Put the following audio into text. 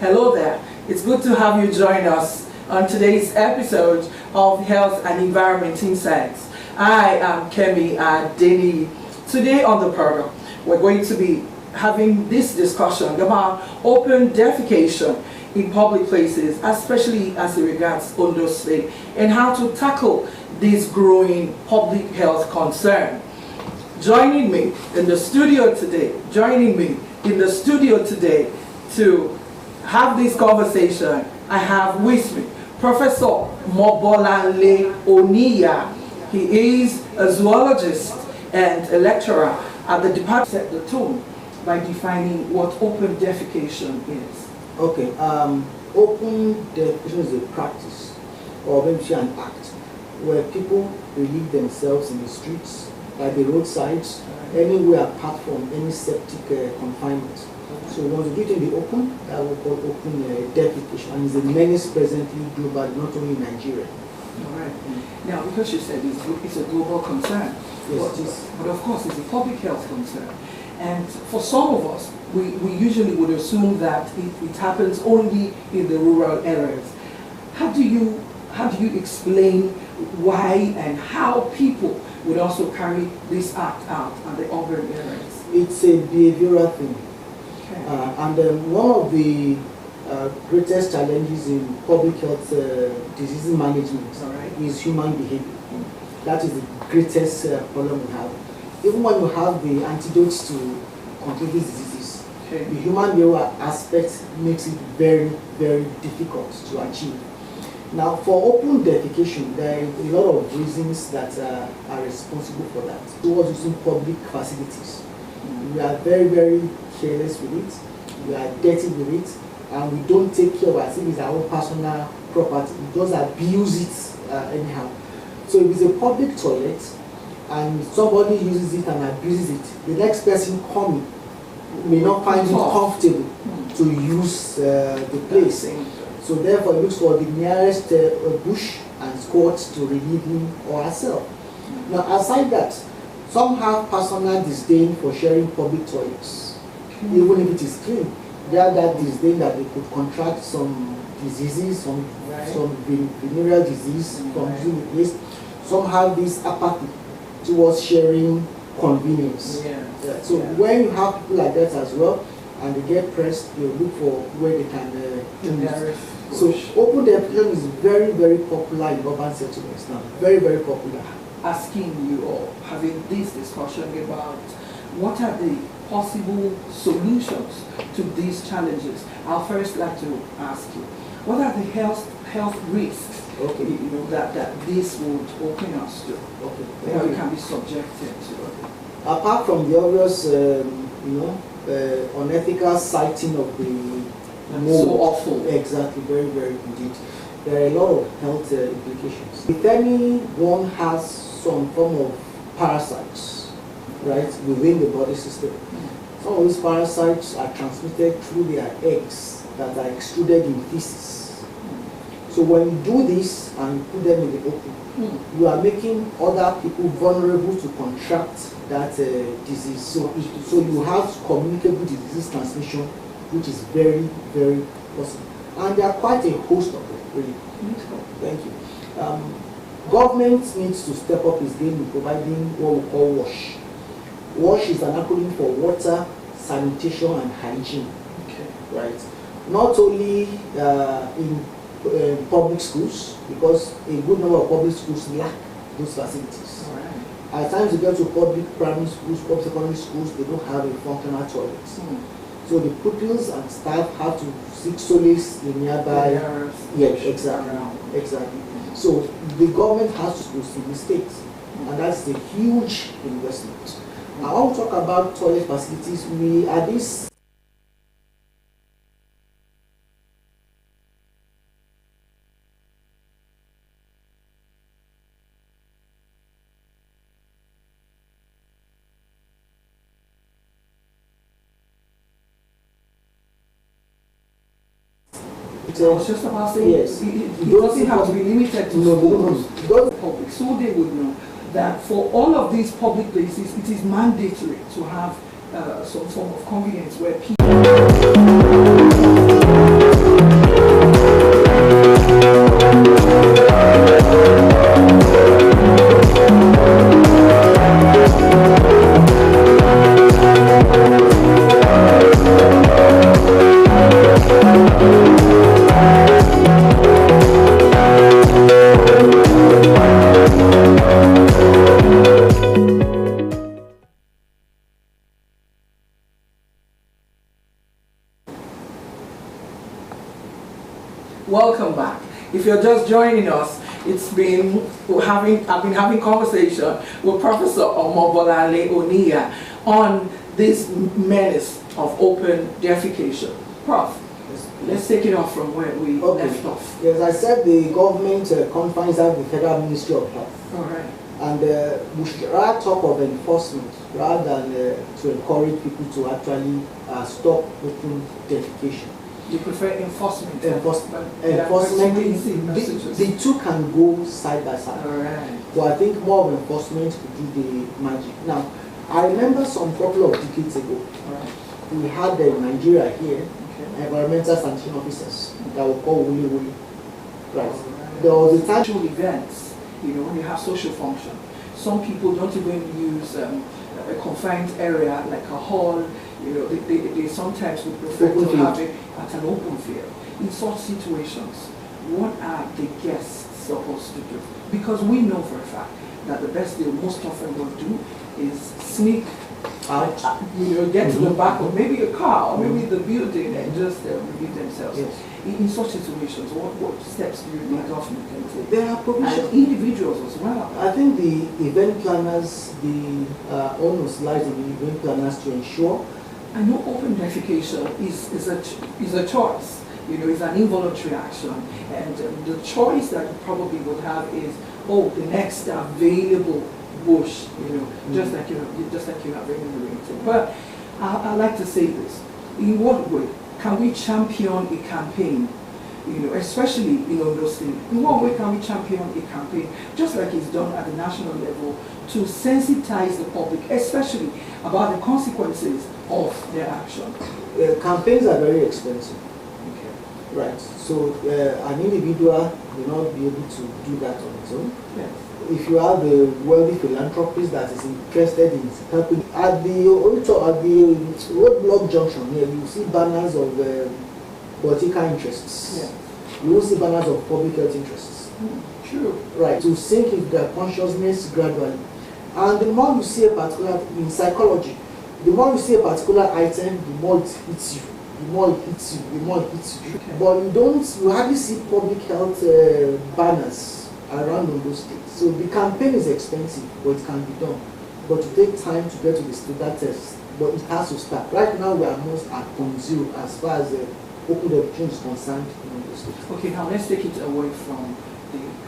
Hello there. It's good to have you join us on today's episode of Health and Environment Insights. I am Kemi Adeni. Today on the program, we're going to be having this discussion about open defecation in public places, especially as it regards Ondo State, and how to tackle this growing public health concern. Joining me in the studio today to have this conversation, I have with me Professor Mobolanle Oniya. He is a zoologist and a lecturer at the department. Set the tone by defining what open defecation is. Okay, open defecation is a practice, or maybe an act, where people relieve themselves in the streets, by the roadsides, anywhere apart from any septic confinement. So once you do it in the open, that we call open defecation, and it's a menace presently globally, not only in Nigeria. All right. Now, because you said it's a global concern, yes, but of course it's a public health concern. And for some of us, we usually would assume that it happens only in the rural areas. How do you explain why and how people would also carry this act out at the urban areas? It's a behavioral thing. Okay. And one of the greatest challenges in public health disease management is human behavior. That is the greatest problem we have. Even when you have the antidotes to control these diseases, the human behavior aspect makes it very, very difficult to achieve. Now, for open defecation, there are a lot of reasons that are responsible for that. Towards using public facilities, we are very, very careless with it, we are dirty with it, and we don't take care of it as if it's our own personal property. We just abuse it anyhow. So if it's a public toilet and somebody uses it and abuses it, the next person coming may not find it comfortable to use the place. So therefore it looks for the nearest bush and squat to relieve him or herself. Now aside that, some have personal disdain for sharing public toilets, even if it is clean. They have that disdain that they could contract some diseases, some venereal disease from using the place. Some have this apathy towards sharing convenience. So when you have people like that as well, and they get pressed, they look for where they can do. So open defecation is very, very popular in urban settlements now. Very, very popular. Asking you all, having this discussion about what are the possible solutions to these challenges. I'll first like to ask you, what are the health risks that this would open us to? Or it can be subjected to? Apart from the obvious, unethical sighting of the mode. So awful. Exactly, very, very indeed. There are a lot of health implications. If anyone has some form of parasites, right, within the body system, some of these parasites are transmitted through their eggs that are extruded in feces. So when you do this and put them in the open, you are making other people vulnerable to contract that disease. So you have communicable disease transmission, which is very, very possible. And there are quite a host of them, really. Thank you. Government needs to step up its game in providing what we call WASH. WASH is an acronym for water, sanitation, and hygiene. Right? Not only in public schools, because a good number of public schools lack those facilities. At times you get to public primary schools, public secondary schools, they don't have a functional toilet. So the pupils and staff have to seek solace in nearby. Exactly. So the government has to go to the states, and that's a huge investment. I want to talk about toilet facilities. We are this. I was just about saying, yes. It doesn't have to be limited to schools. Public, so they would know that for all of these public places, it is mandatory to have some form of convenience where people you're just joining us, I've been having conversation with Professor Omobolale Oniya on this menace of open defecation. Prof, let's take it off from where we left off. Yes, I said the government confines have the Federal Ministry of Health. All right. And we should rather talk of enforcement rather than to encourage people to actually stop open defecation. You prefer enforcement? Enforcement. The two can go side by side. All right. So I think more of enforcement could do the magic. Now, I remember some couple of decades ago, we had in Nigeria here, environmental sanitation officers that were called Wuli Wuli. Right. There was a time. Social events, when you have social function, some people don't even use a confined area like a hall. They sometimes would prefer to have it at an open field. In such situations, what are the guests supposed to do? Because we know for a fact that the best they most often will do is sneak out, get to the back of maybe a car or maybe the building and just relieve themselves. Yes. In such situations, what steps do you think government can take? There are provisions. Individuals as well. I think the event planners, the onus lies on the event planners to ensure. I know open defecation is a choice. It's an involuntary action, and the choice that you probably would have is, the next available bush, just like you have enumerated. But I like to say this: in what way can we champion a campaign? Especially those things. In what way can we champion a campaign, just like it's done at the national level, to sensitize the public, especially about the consequences of their action? Campaigns are very expensive. Okay. Right. So an individual will not be able to do that on its own. Yes. If you have a wealthy philanthropist that is interested in helping, at the roadblock junction here, you see banners of political interests. Yeah. You will see banners of public health interests. True. Right. To sink into their consciousness gradually. And the more you see a particular, in psychology, the more you see a particular item, the more it hits you. The more it hits you, the more it hits you. Okay. But you hardly see public health banners around on those states. So the campaign is expensive, but it can be done. But to take time to get to that test, but it has to start. Right now we are almost at 0.0 as far as open defecation is concerned in those states. Okay, now let's take it away from the